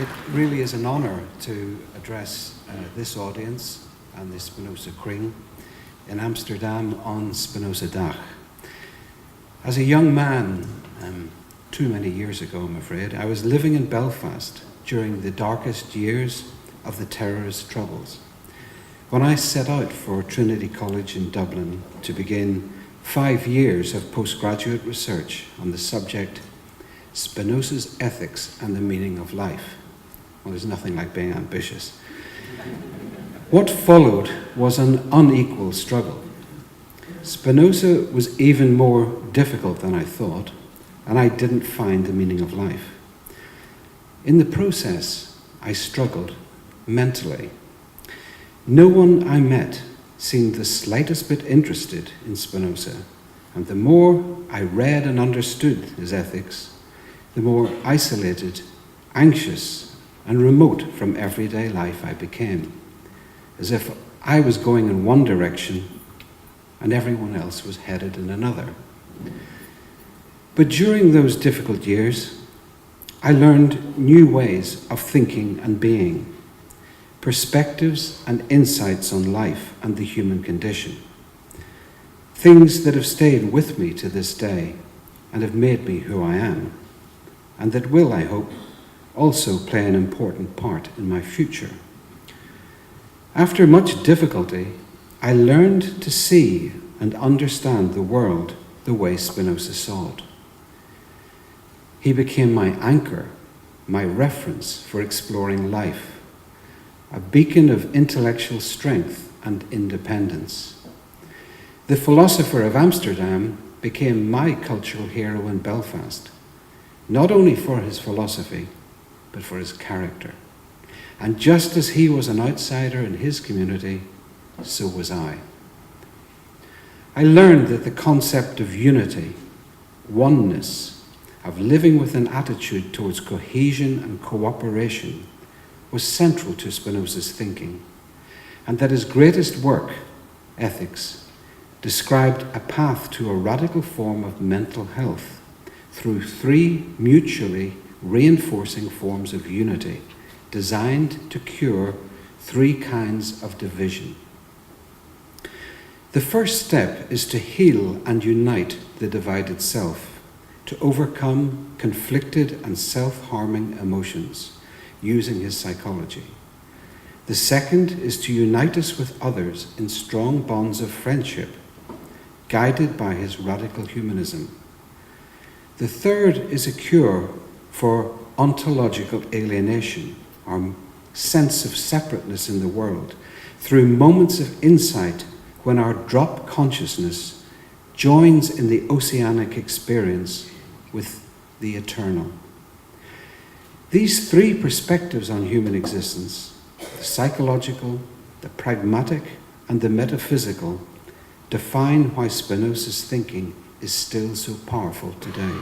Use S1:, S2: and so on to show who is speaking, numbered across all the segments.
S1: It really is an honor to address this audience and the Spinoza Kring in Amsterdam on Spinozadag. As a young man, too many years ago I'm afraid, I was living in Belfast during the darkest years of the terrorist troubles. When I set out for Trinity College in Dublin to begin 5 years of postgraduate research on the subject Spinoza's ethics and the meaning of life. Well, there's nothing like being ambitious. What followed was an unequal struggle. Spinoza was even more difficult than I thought, and I didn't find the meaning of life. In the process, I struggled mentally. No one I met seemed the slightest bit interested in Spinoza, and the more I read and understood his ethics, the more isolated, anxious, and remote from everyday life I became, as if I was going in one direction and everyone else was headed in another. But during those difficult years, I learned new ways of thinking and being, perspectives and insights on life and the human condition, things that have stayed with me to this day and have made me who I am, and that will, I hope, also play an important part in my future. After much difficulty, I learned to see and understand the world the way Spinoza saw it. He became my anchor, my reference for exploring life, a beacon of intellectual strength and independence. The Philosopher of Amsterdam became my cultural hero in Belfast, not only for his philosophy, but for his character. And just as he was an outsider in his community, so was I. I learned that the concept of unity, oneness, of living with an attitude towards cohesion and cooperation was central to Spinoza's thinking, and that his greatest work, Ethics, described a path to a radical form of mental health through 3 mutually reinforcing forms of unity designed to cure 3 kinds of division. The first step is to heal and unite the divided self, to overcome conflicted and self-harming emotions using his psychology. The second is to unite us with others in strong bonds of friendship, guided by his radical humanism. The third is a cure for ontological alienation, our sense of separateness in the world, through moments of insight when our drop consciousness joins in the oceanic experience with the eternal. These 3 perspectives on human existence, the psychological, the pragmatic, and the metaphysical, define why Spinoza's thinking is still so powerful today.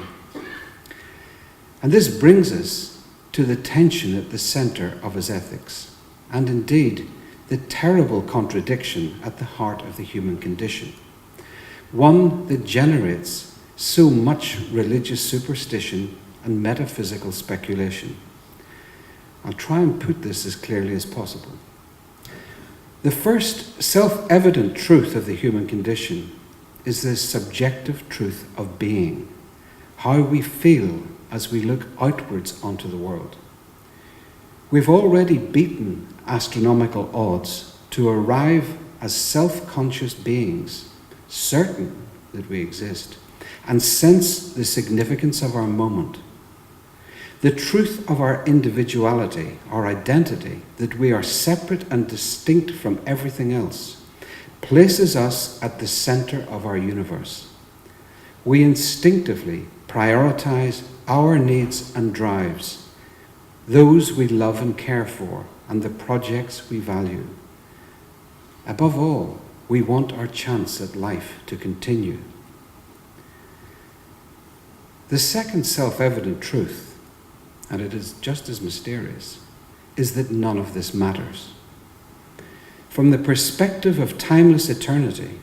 S1: And this brings us to the tension at the center of his ethics, and indeed the terrible contradiction at the heart of the human condition, one that generates so much religious superstition and metaphysical speculation. I'll try and put this as clearly as possible. The first self-evident truth of the human condition is the subjective truth of being, how we feel as we look outwards onto the world. We've already beaten astronomical odds to arrive as self-conscious beings, certain that we exist, and sense the significance of our moment. The truth of our individuality, our identity, that we are separate and distinct from everything else, places us at the center of our universe. We instinctively prioritize our needs and drives, those we love and care for, and the projects we value. Above all, we want our chance at life to continue. The second self-evident truth, and it is just as mysterious, is that none of this matters. From the perspective of timeless eternity,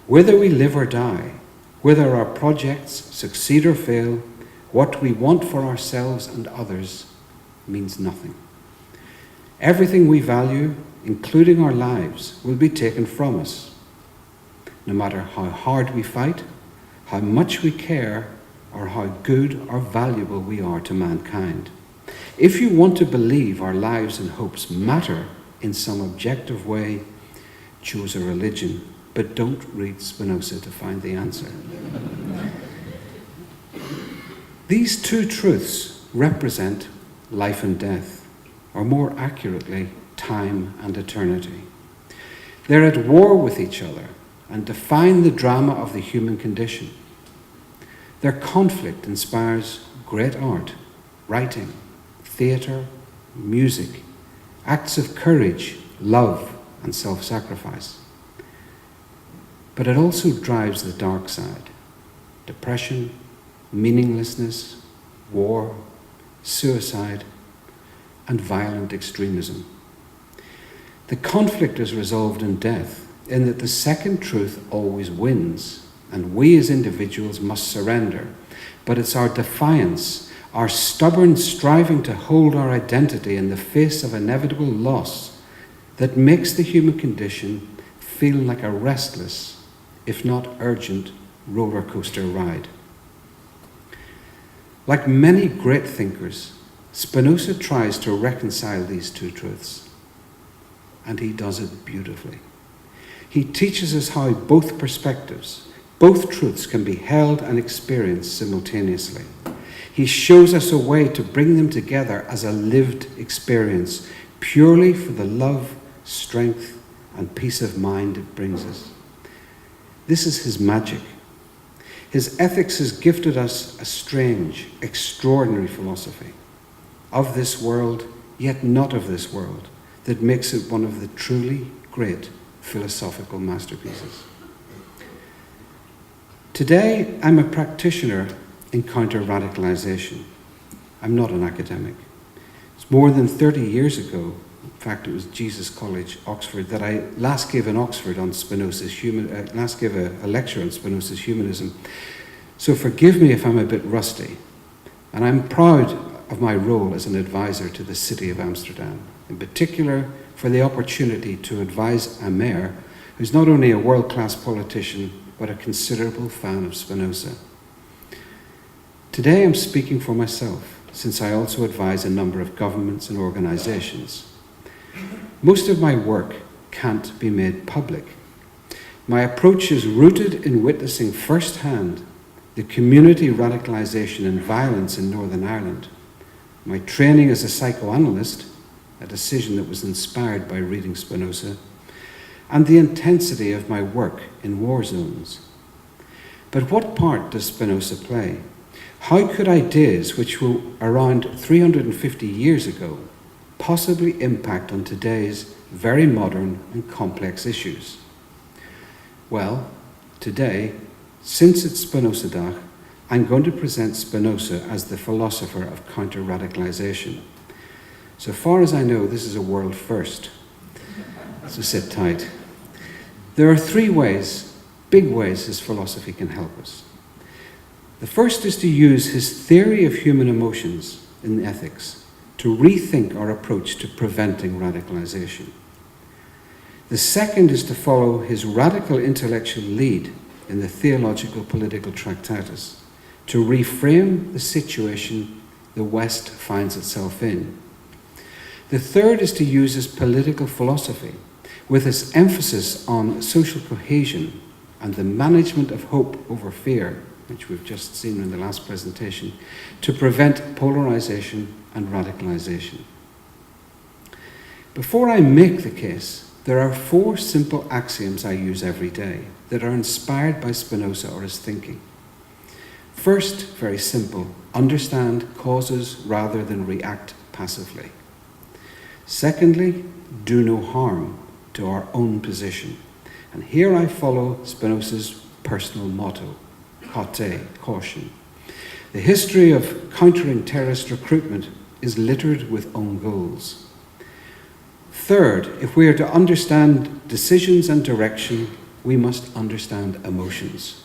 S1: whether we live or die, whether our projects succeed or fail, what we want for ourselves and others, means nothing. Everything we value, including our lives, will be taken from us. No matter how hard we fight, how much we care, or how good or valuable we are to mankind. If you want to believe our lives and hopes matter in some objective way, choose a religion, but don't read Spinoza to find the answer. These two truths represent life and death, or more accurately, time and eternity. They're at war with each other and define the drama of the human condition. Their conflict inspires great art, writing, theatre, music, acts of courage, love, and self-sacrifice. But it also drives the dark side: depression, meaninglessness, war, suicide, and violent extremism. The conflict is resolved in death, in that the second truth always wins, and we as individuals must surrender. But it's our defiance, our stubborn striving to hold our identity in the face of inevitable loss, that makes the human condition feel like a restless, if not urgent, roller coaster ride. Like many great thinkers, Spinoza tries to reconcile these two truths, and he does it beautifully. He teaches us how both perspectives, both truths can be held and experienced simultaneously. He shows us a way to bring them together as a lived experience, purely for the love, strength, and peace of mind it brings us. This is his magic. His ethics has gifted us a strange, extraordinary philosophy of this world, yet not of this world, that makes it one of the truly great philosophical masterpieces. Today, I'm a practitioner in counter-radicalization. I'm not an academic. It's more than 30 years ago, in fact it was Jesus College, Oxford, that I last gave in Oxford on last gave a lecture on Spinoza's humanism. So forgive me if I'm a bit rusty. And I'm proud of my role as an advisor to the city of Amsterdam, in particular for the opportunity to advise a mayor who's not only a world-class politician, but a considerable fan of Spinoza. Today I'm speaking for myself, since I also advise a number of governments and organizations. Most of my work can't be made public. My approach is rooted in witnessing firsthand the community radicalization and violence in Northern Ireland. My training as a psychoanalyst, a decision that was inspired by reading Spinoza, and the intensity of my work in war zones. But what part does Spinoza play? How could ideas which were around 350 years ago possibly impact on today's very modern and complex issues? Well, today, since it's Spinozadag, I'm going to present Spinoza as the philosopher of counter-radicalization. So far as I know, this is a world first, so sit tight. There are three ways, big ways, his philosophy can help us. The first is to use his theory of human emotions in ethics to rethink our approach to preventing radicalization. The second is to follow his radical intellectual lead in the Theological Political Tractatus to reframe the situation the West finds itself in. The third is to use his political philosophy with its emphasis on social cohesion and the management of hope over fear, which we've just seen in the last presentation, to prevent polarization and radicalization. Before I make the case, there are four simple axioms I use every day that are inspired by Spinoza or his thinking. First, very simple, understand causes rather than react passively. Secondly, do no harm to our own position. And here I follow Spinoza's personal motto, caution. The history of countering terrorist recruitment is littered with own goals. Third, if we are to understand decisions and direction, we must understand emotions.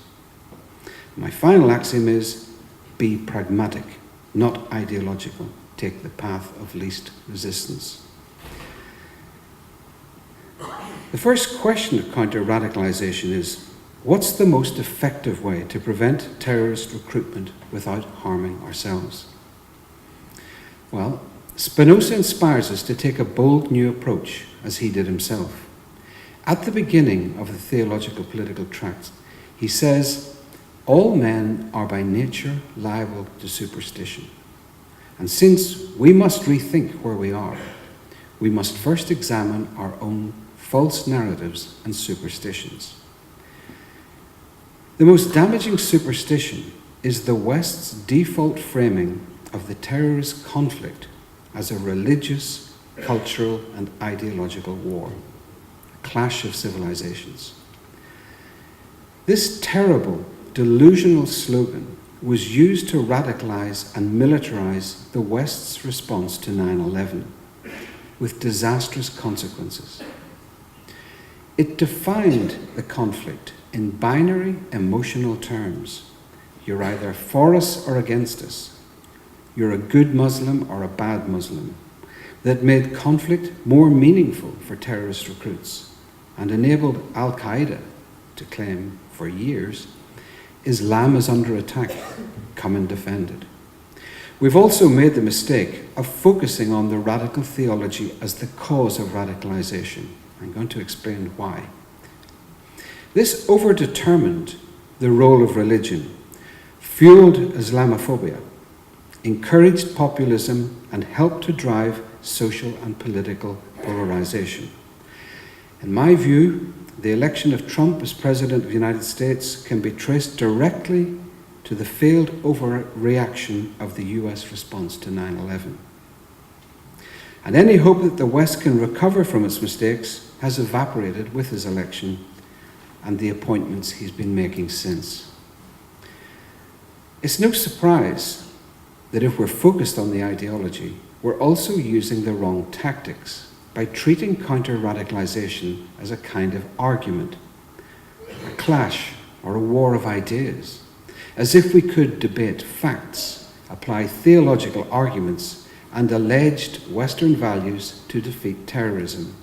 S1: My final axiom is, be pragmatic, not ideological. take the path of least resistance. The first question of counter-radicalization is, what's the most effective way to prevent terrorist recruitment without harming ourselves? Well, Spinoza inspires us to take a bold new approach, as he did himself. At the beginning of the Theological Political Tract, he says, all men are by nature liable to superstition. And since we must rethink where we are, we must first examine our own false narratives and superstitions. The most damaging superstition is the West's default framing of the terrorist conflict as a religious, cultural, and ideological war, a clash of civilizations. This terrible, delusional slogan was used to radicalize and militarize the West's response to 9/11, with disastrous consequences. It defined the conflict in binary emotional terms. You're either for us or against us. You're a good Muslim or a bad Muslim. That made conflict more meaningful for terrorist recruits and enabled Al-Qaeda to claim for years, Islam is under attack, come and defend it. We've also made the mistake of focusing on the radical theology as the cause of radicalization. I'm going to explain why. This overdetermined the role of religion, fueled Islamophobia, encouraged populism, and helped to drive social and political polarization. In my view, the election of Trump as President of the United States can be traced directly to the failed overreaction of the US response to 9/11. And any hope that the West can recover from its mistakes has evaporated with his election and the appointments he's been making since. It's no surprise that if we're focused on the ideology, we're also using the wrong tactics by treating counter-radicalization as a kind of argument, a clash or a war of ideas, as if we could debate facts, apply theological arguments, and alleged Western values to defeat terrorism.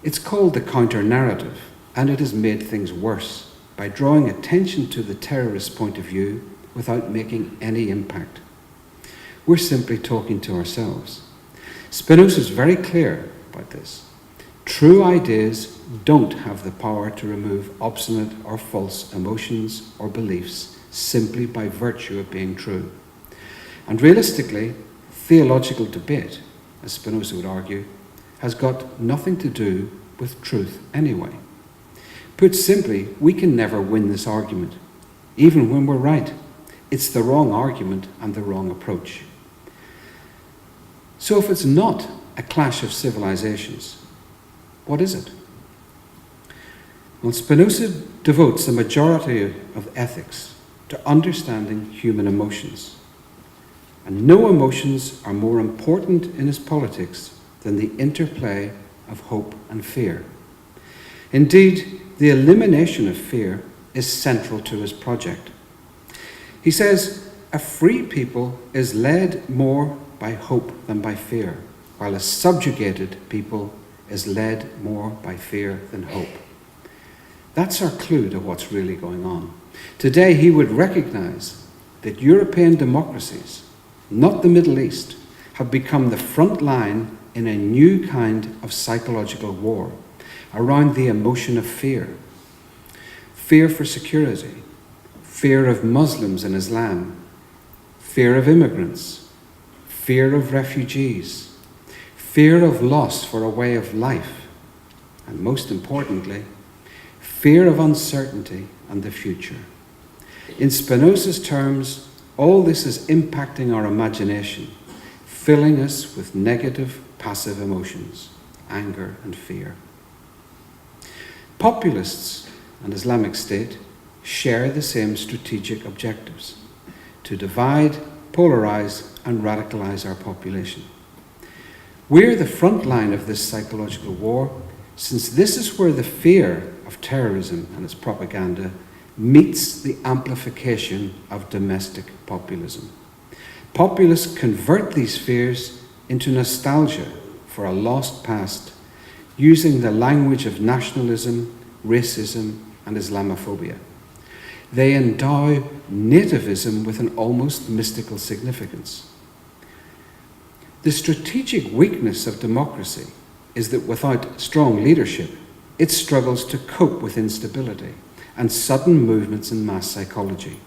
S1: It's called the counter-narrative, and it has made things worse by drawing attention to the terrorist point of view without making any impact. We're simply talking to ourselves. Spinoza is very clear about this. True ideas don't have the power to remove obstinate or false emotions or beliefs simply by virtue of being true. And realistically, theological debate, as Spinoza would argue, has got nothing to do with truth anyway. Put simply, we can never win this argument, even when we're right. It's the wrong argument and the wrong approach. So if it's not a clash of civilizations, what is it? Well, Spinoza devotes the majority of ethics to understanding human emotions. And no emotions are more important in his politics than the interplay of hope and fear. Indeed, the elimination of fear is central to his project. He says, a free people is led more by hope than by fear, while a subjugated people is led more by fear than hope. That's our clue to what's really going on. Today, he would recognize that European democracies, not the Middle East, have become the front line in a new kind of psychological war around the emotion of fear. Fear for security, fear of Muslims and Islam, fear of immigrants, fear of refugees, fear of loss for a way of life, and most importantly, fear of uncertainty and the future. In Spinoza's terms, all this is impacting our imagination, filling us with negative, passive emotions, anger and fear. Populists and Islamic State share the same strategic objectives: to divide, polarize, and radicalize our population. We're the front line of this psychological war, since this is where the fear of terrorism and its propaganda meets the amplification of domestic populism. Populists convert these fears into nostalgia for a lost past, using the language of nationalism, racism, and Islamophobia. They endow nativism with an almost mystical significance. The strategic weakness of democracy is that without strong leadership, it struggles to cope with instability and sudden movements in mass psychology.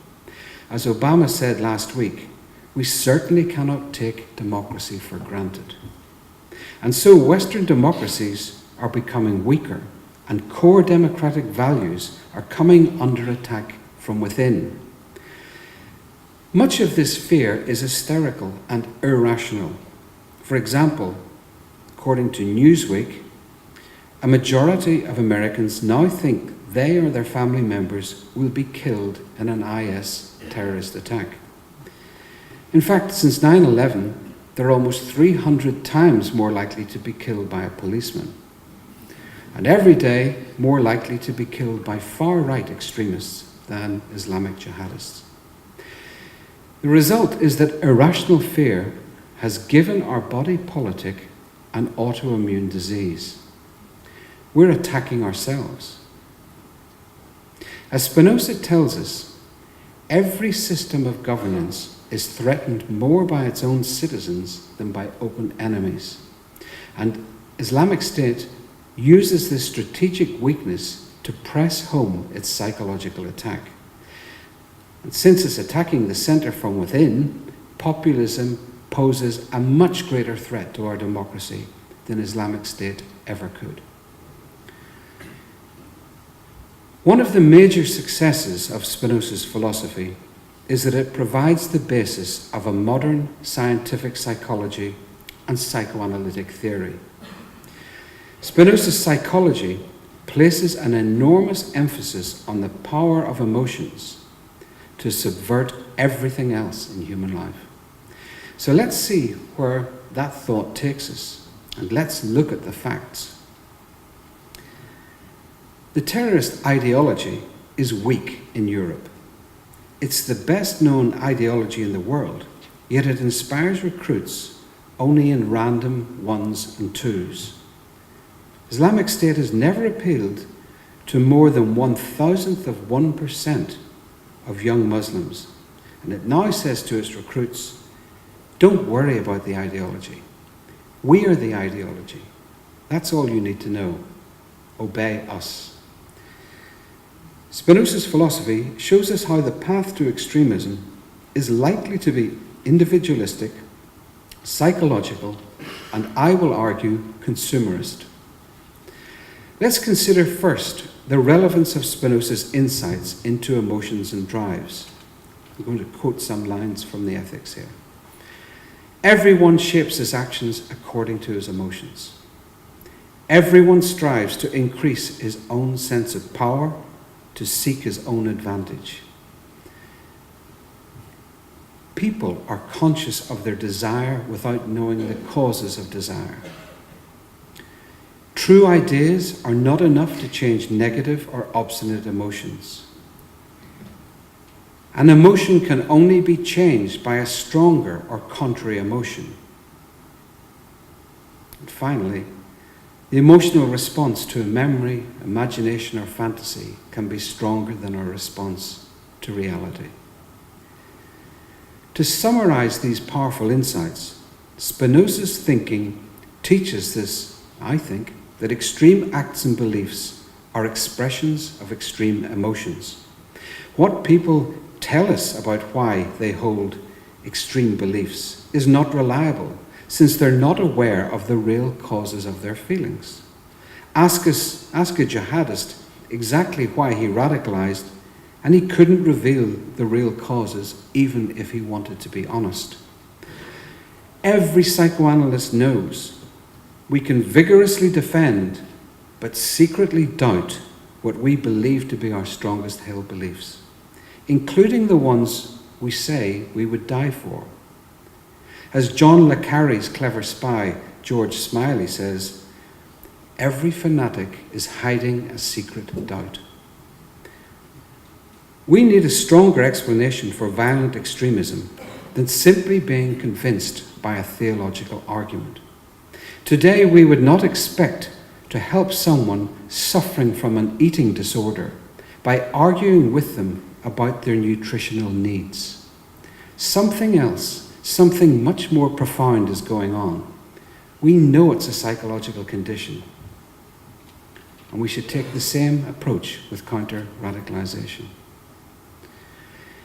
S1: As Obama said last week, we certainly cannot take democracy for granted. And so Western democracies are becoming weaker, and core democratic values are coming under attack from within. Much of this fear is hysterical and irrational. For example, according to Newsweek, a majority of Americans now think they or their family members will be killed in an IS terrorist attack. In fact, since 9/11, they're almost 300 times more likely to be killed by a policeman, and every day more likely to be killed by far-right extremists than Islamic jihadists. The result is that irrational fear has given our body politic an autoimmune disease. We're attacking ourselves. As Spinoza tells us, every system of governance is threatened more by its own citizens than by open enemies. And Islamic State uses this strategic weakness to press home its psychological attack. And since it's attacking the center from within, populism poses a much greater threat to our democracy than Islamic State ever could. One of the major successes of Spinoza's philosophy is that it provides the basis of a modern scientific psychology and psychoanalytic theory. Spinoza's psychology places an enormous emphasis on the power of emotions to subvert everything else in human life. So let's see where that thought takes us, and let's look at the facts. The terrorist ideology is weak in Europe. It's the best known ideology in the world, yet it inspires recruits only in random ones and twos. Islamic State has never appealed to more than 1,000% of young Muslims, and it now says to its recruits, don't worry about the ideology. We are the ideology. That's all you need to know. Obey us. Spinoza's philosophy shows us how the path to extremism is likely to be individualistic, psychological, and I will argue, consumerist. Let's consider first the relevance of Spinoza's insights into emotions and drives. I'm going to quote some lines from the Ethics here. Everyone shapes his actions according to his emotions. Everyone strives to increase his own sense of power, to seek his own advantage. People are conscious of their desire without knowing the causes of desire. True ideas are not enough to change negative or obstinate emotions. An emotion can only be changed by a stronger or contrary emotion. And finally, the emotional response to a memory, imagination, or fantasy can be stronger than our response to reality. To summarize these powerful insights, Spinoza's thinking teaches us, I think, that extreme acts and beliefs are expressions of extreme emotions. What people tell us about why they hold extreme beliefs is not reliable, since they're not aware of the real causes of their feelings. Ask a jihadist exactly why he radicalized, and he couldn't reveal the real causes even if he wanted to be honest. Every psychoanalyst knows we can vigorously defend but secretly doubt what we believe to be our strongest held beliefs, including the ones we say we would die for. As John le Carre's clever spy, George Smiley, says, every fanatic is hiding a secret doubt. We need a stronger explanation for violent extremism than simply being convinced by a theological argument. Today, we would not expect to help someone suffering from an eating disorder by arguing with them about their nutritional needs. Something else, something much more profound is going on. We know it's a psychological condition. And we should take the same approach with counter-radicalization.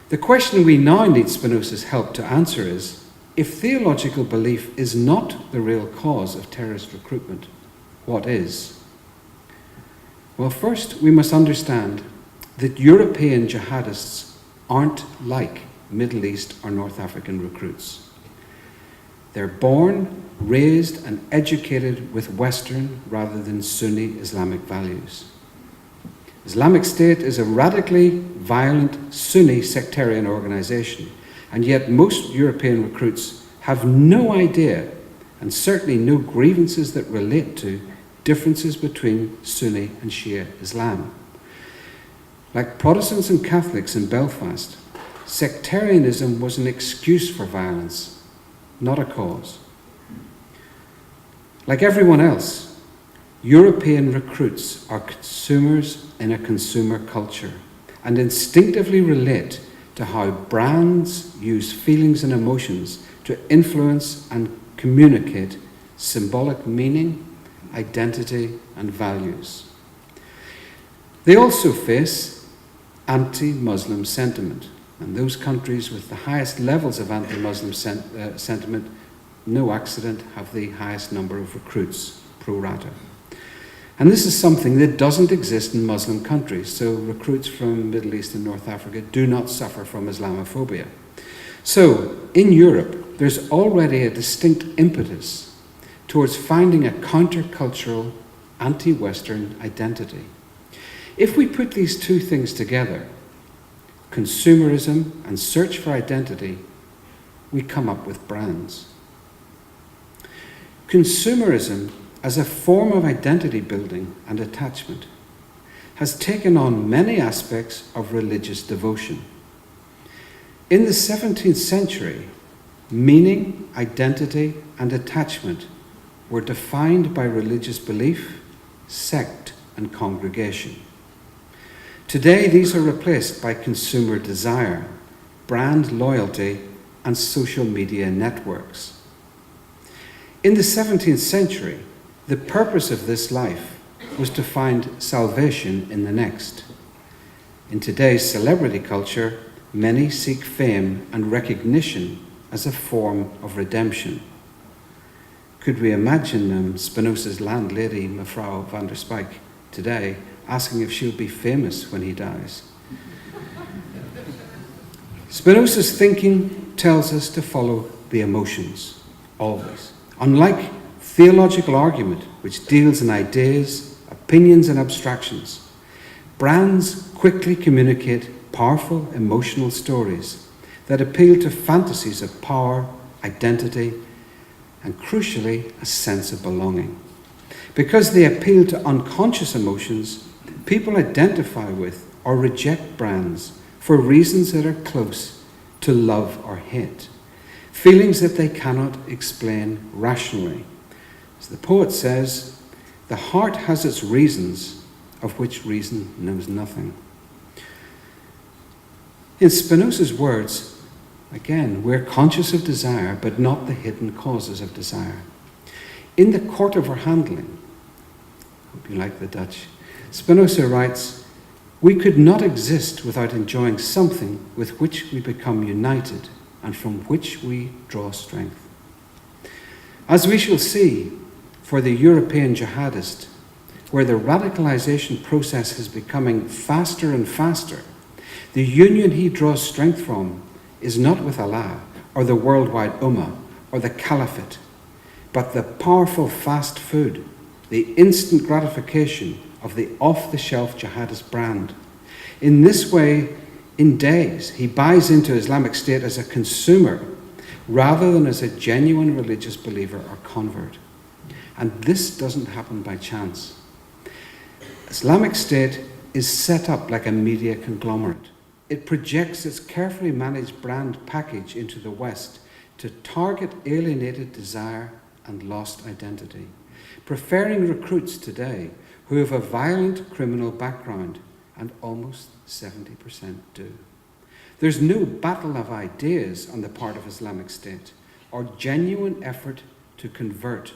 S1: The question we now need Spinoza's help to answer is, if theological belief is not the real cause of terrorist recruitment, what is? Well, first we must understand that European jihadists aren't like Middle East or North African recruits. They're born, raised and educated with Western rather than Sunni Islamic values. Islamic State is a radically violent Sunni sectarian organization, and yet most European recruits have no idea, and certainly no grievances that relate to, differences between Sunni and Shia Islam. Like Protestants and Catholics in Belfast, sectarianism was an excuse for violence, not a cause. Like everyone else, European recruits are consumers in a consumer culture and instinctively relate to how brands use feelings and emotions to influence and communicate symbolic meaning, identity, and values. They also face anti-Muslim sentiment, and those countries with the highest levels of anti-Muslim sentiment, no accident, have the highest number of recruits pro rata. And this is something that doesn't exist in Muslim countries, so recruits from Middle East and North Africa do not suffer from Islamophobia. So, in Europe, there's already a distinct impetus towards finding a countercultural, anti-Western identity. If we put these two things together, consumerism and search for identity, we come up with brands. Consumerism, as a form of identity building and attachment, has taken on many aspects of religious devotion. In the 17th century, meaning, identity, and attachment were defined by religious belief, sect, and congregation. Today, these are replaced by consumer desire, brand loyalty, and social media networks. In the 17th century, the purpose of this life was to find salvation in the next. In today's celebrity culture, many seek fame and recognition as a form of redemption. Could we imagine Spinoza's landlady, Mevrouw van der Spijk, today asking if she'll be famous when he dies? Spinoza's thinking tells us to follow the emotions, always. Unlike theological argument, which deals in ideas, opinions, and abstractions, brands quickly communicate powerful emotional stories that appeal to fantasies of power, identity, and crucially, a sense of belonging. Because they appeal to unconscious emotions, people identify with or reject brands for reasons that are close to love or hate, feelings that they cannot explain rationally. As the poet says, the heart has its reasons, of which reason knows nothing. In Spinoza's words, again, we're conscious of desire, but not the hidden causes of desire. In the Court of Our Handling, hope you like the Dutch, Spinoza writes, we could not exist without enjoying something with which we become united and from which we draw strength. As we shall see, for the European jihadist, where the radicalization process is becoming faster and faster, the union he draws strength from is not with Allah or the worldwide Ummah or the Caliphate, but the powerful fast food, the instant gratification of the off-the-shelf jihadist brand. In this way, in days, he buys into Islamic State as a consumer rather than as a genuine religious believer or convert. And this doesn't happen by chance. Islamic State is set up like a media conglomerate. It projects its carefully managed brand package into the West to target alienated desire and lost identity, preferring recruits today who have a violent criminal background, and almost 70% do. There's no battle of ideas on the part of Islamic State or genuine effort to convert.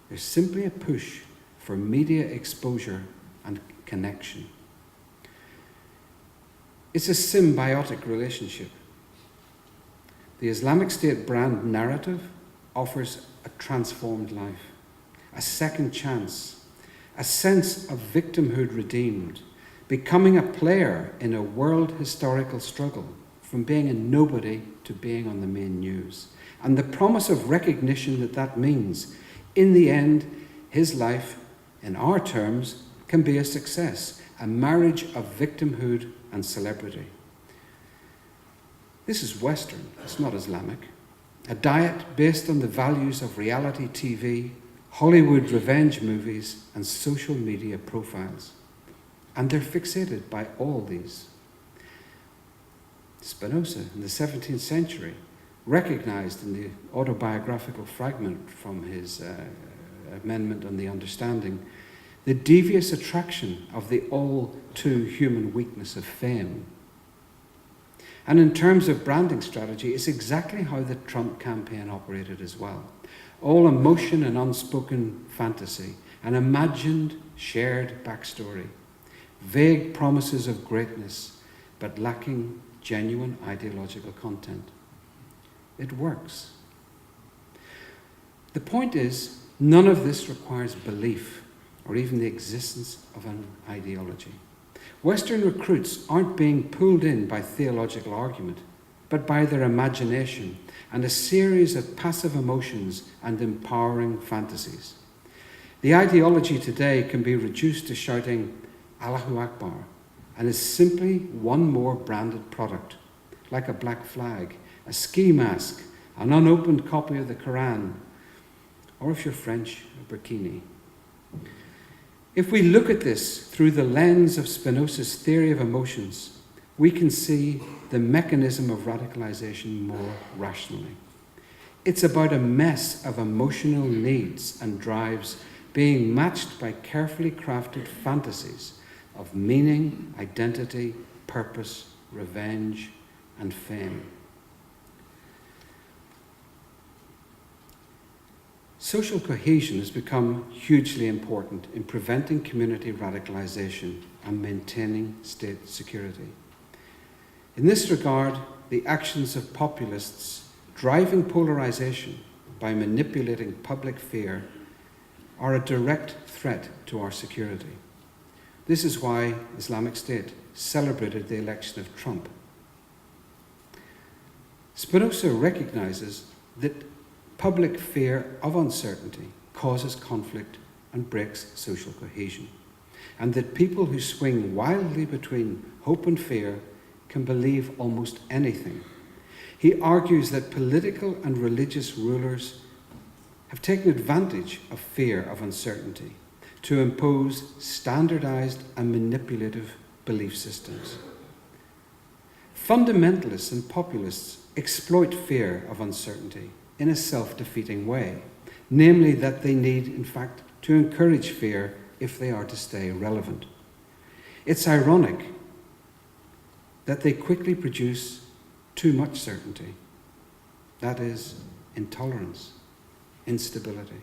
S1: There's simply a push for media exposure and connection. It's a symbiotic relationship. The Islamic State brand narrative offers a transformed life, a second chance, a sense of victimhood redeemed, becoming a player in a world historical struggle from being a nobody to being on the main news, and the promise of recognition that means, in the end, his life, in our terms, can be a success, a marriage of victimhood and celebrity. This is Western, it's not Islamic. A diet based on the values of reality TV, Hollywood revenge movies, and social media profiles. And they're fixated by all these. Spinoza, in the 17th century, recognized in the autobiographical fragment from his amendment on the understanding the devious attraction of the all-too-human weakness of fame. And in terms of branding strategy, it's exactly how the Trump campaign operated as well. All emotion and unspoken fantasy, an imagined, shared backstory, vague promises of greatness, but lacking genuine ideological content. It works. The point is, none of this requires belief or even the existence of an ideology. Western recruits aren't being pulled in by theological argument, but by their imagination and a series of passive emotions and empowering fantasies. The ideology today can be reduced to shouting Allahu Akbar and is simply one more branded product, like a black flag, a ski mask, an unopened copy of the Quran, or if you're French, a burkini. If we look at this through the lens of Spinoza's theory of emotions, we can see the mechanism of radicalization more rationally. It's about a mess of emotional needs and drives being matched by carefully crafted fantasies of meaning, identity, purpose, revenge, and fame. Social cohesion has become hugely important in preventing community radicalization and maintaining state security. In this regard, the actions of populists driving polarization by manipulating public fear are a direct threat to our security. This is why Islamic State celebrated the election of Trump. Spinoza recognizes that public fear of uncertainty causes conflict and breaks social cohesion, and that people who swing wildly between hope and fear can believe almost anything. He argues that political and religious rulers have taken advantage of fear of uncertainty to impose standardized and manipulative belief systems. Fundamentalists and populists exploit fear of uncertainty in a self-defeating way, namely that they need, in fact, to encourage fear if they are to stay relevant. It's ironic that they quickly produce too much certainty. That is, intolerance, instability.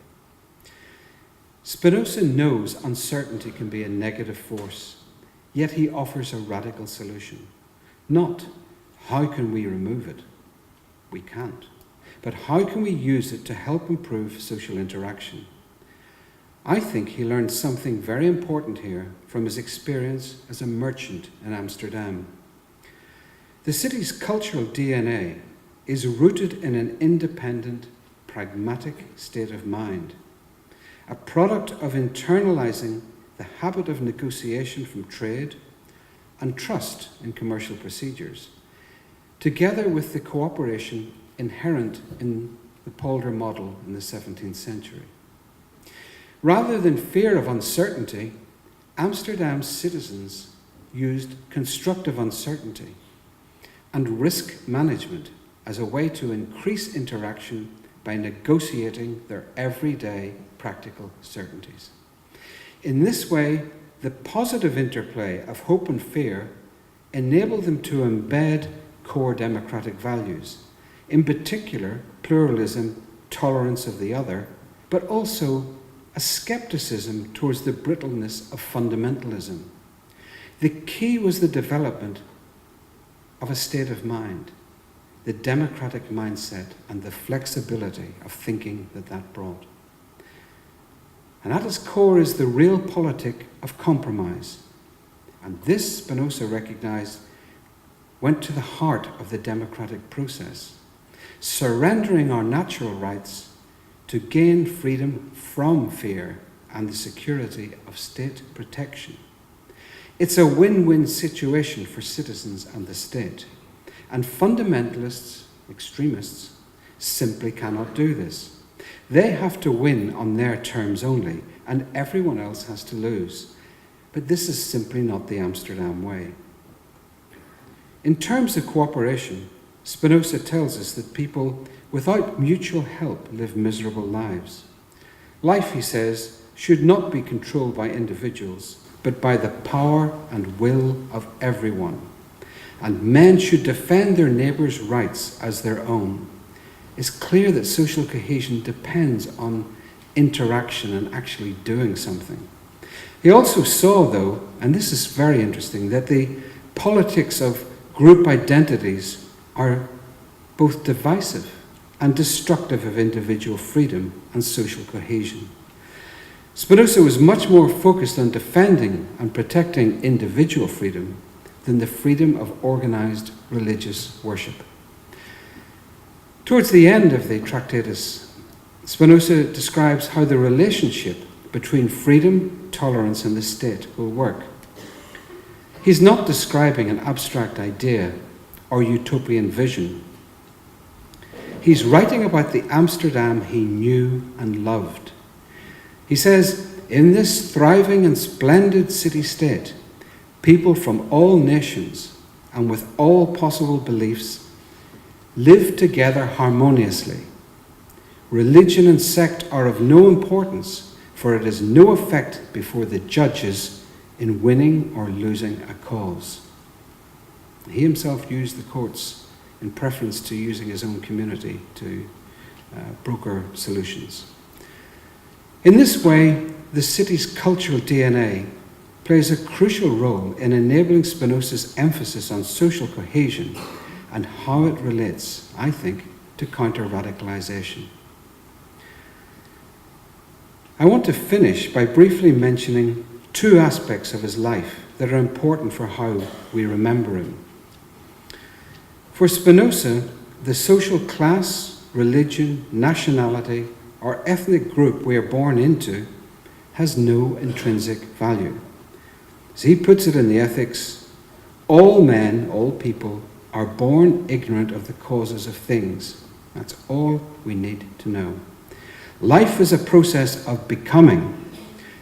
S1: Spinoza knows uncertainty can be a negative force, yet he offers a radical solution. Not, how can we remove it? We can't. But how can we use it to help improve social interaction? I think he learned something very important here from his experience as a merchant in Amsterdam. The city's cultural DNA is rooted in an independent, pragmatic state of mind, a product of internalizing the habit of negotiation from trade and trust in commercial procedures, together with the cooperation inherent in the Polder model in the 17th century. Rather than fear of uncertainty, Amsterdam's citizens used constructive uncertainty and risk management as a way to increase interaction by negotiating their everyday practical certainties. In this way, the positive interplay of hope and fear enabled them to embed core democratic values, in particular pluralism, tolerance of the other, but also a skepticism towards the brittleness of fundamentalism. The key was the development of a state of mind, the democratic mindset and the flexibility of thinking that brought. And at its core is the realpolitik of compromise. And this, Spinoza recognized, went to the heart of the democratic process, surrendering our natural rights to gain freedom from fear and the security of state protection. It's a win-win situation for citizens and the state. And fundamentalists, extremists, simply cannot do this. They have to win on their terms only, and everyone else has to lose. But this is simply not the Amsterdam way. In terms of cooperation, Spinoza tells us that people without mutual help live miserable lives. Life, he says, should not be controlled by individuals, but by the power and will of everyone. And men should defend their neighbours' rights as their own. It's clear that social cohesion depends on interaction and actually doing something. He also saw, though, and this is very interesting, that the politics of group identities are both divisive and destructive of individual freedom and social cohesion. Spinoza was much more focused on defending and protecting individual freedom than the freedom of organized religious worship. Towards the end of the Tractatus, Spinoza describes how the relationship between freedom, tolerance, and the state will work. He's not describing an abstract idea or utopian vision. He's writing about the Amsterdam he knew and loved. He says, in this thriving and splendid city-state, people from all nations and with all possible beliefs live together harmoniously. Religion and sect are of no importance, for it has no effect before the judges in winning or losing a cause. He himself used the courts in preference to using his own community to broker solutions. In this way, the city's cultural DNA plays a crucial role in enabling Spinoza's emphasis on social cohesion and how it relates, I think, to counter-radicalization. I want to finish by briefly mentioning two aspects of his life that are important for how we remember him. For Spinoza, the social class, religion, nationality, or ethnic group we are born into has no intrinsic value. As he puts it in the Ethics, all men, all people, are born ignorant of the causes of things. That's all we need to know. Life is a process of becoming,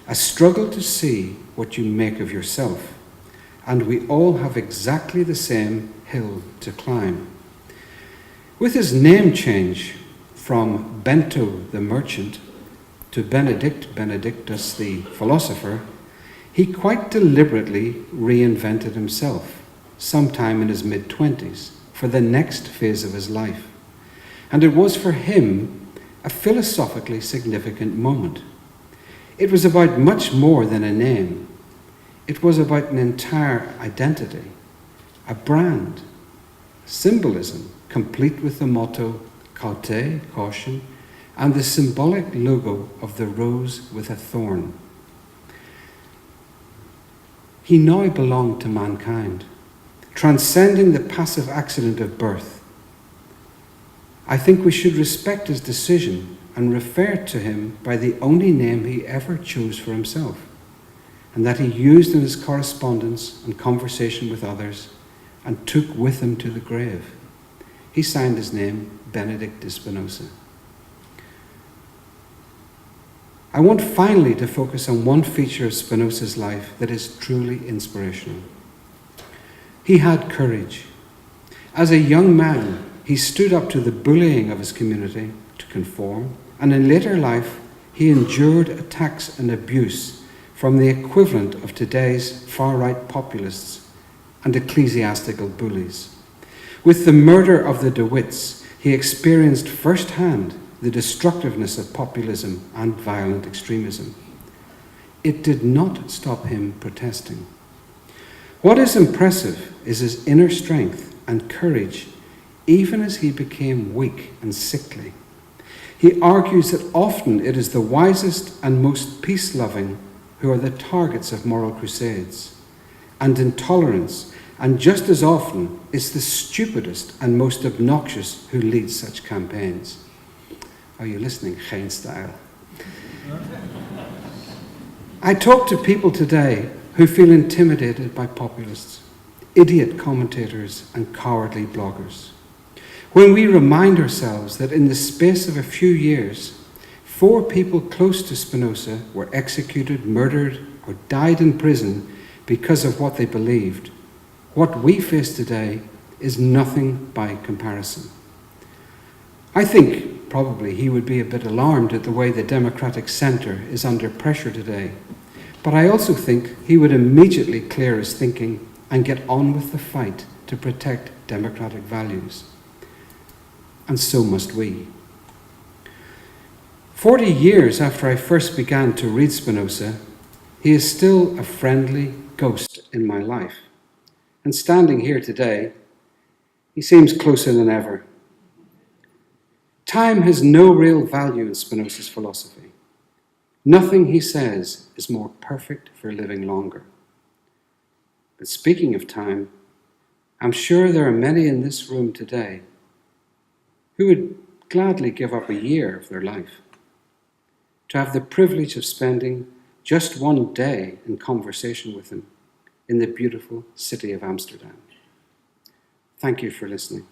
S1: a struggle to see what you make of yourself, and we all have exactly the same hill to climb. With his name change from Bento the merchant to Benedict Benedictus the philosopher, he quite deliberately reinvented himself sometime in his mid-20s for the next phase of his life. And it was for him a philosophically significant moment. It was about much more than a name. It was about an entire identity, a brand, symbolism, complete with the motto, Caute, caution, and the symbolic logo of the rose with a thorn. He now belonged to mankind, transcending the passive accident of birth. I think we should respect his decision and refer to him by the only name he ever chose for himself, and that he used in his correspondence and conversation with others and took with him to the grave. He signed his name Benedict de Spinoza. I want finally to focus on one feature of Spinoza's life that is truly inspirational. He had courage. As a young man, he stood up to the bullying of his community to conform, and in later life, he endured attacks and abuse from the equivalent of today's far-right populists and ecclesiastical bullies. With the murder of the DeWitts, he experienced firsthand the destructiveness of populism and violent extremism. It did not stop him protesting. What is impressive is his inner strength and courage, even as he became weak and sickly. He argues that often it is the wisest and most peace-loving who are the targets of moral crusades, and intolerance, and just as often is the stupidest and most obnoxious who leads such campaigns. Are you listening, Geen style? I talk to people today who feel intimidated by populists, idiot commentators, and cowardly bloggers. When we remind ourselves that in the space of a few years, 4 people close to Spinoza were executed, murdered, or died in prison because of what they believed, what we face today is nothing by comparison. I think probably he would be a bit alarmed at the way the democratic centre is under pressure today, but I also think he would immediately clear his thinking and get on with the fight to protect democratic values. And so must we. 40 years after I first began to read Spinoza, he is still a friendly ghost in my life. And standing here today, he seems closer than ever. Time has no real value in Spinoza's philosophy. Nothing he says is more perfect for living longer. But speaking of time, I'm sure there are many in this room today who would gladly give up a year of their life to have the privilege of spending just one day in conversation with him in the beautiful city of Amsterdam. Thank you for listening.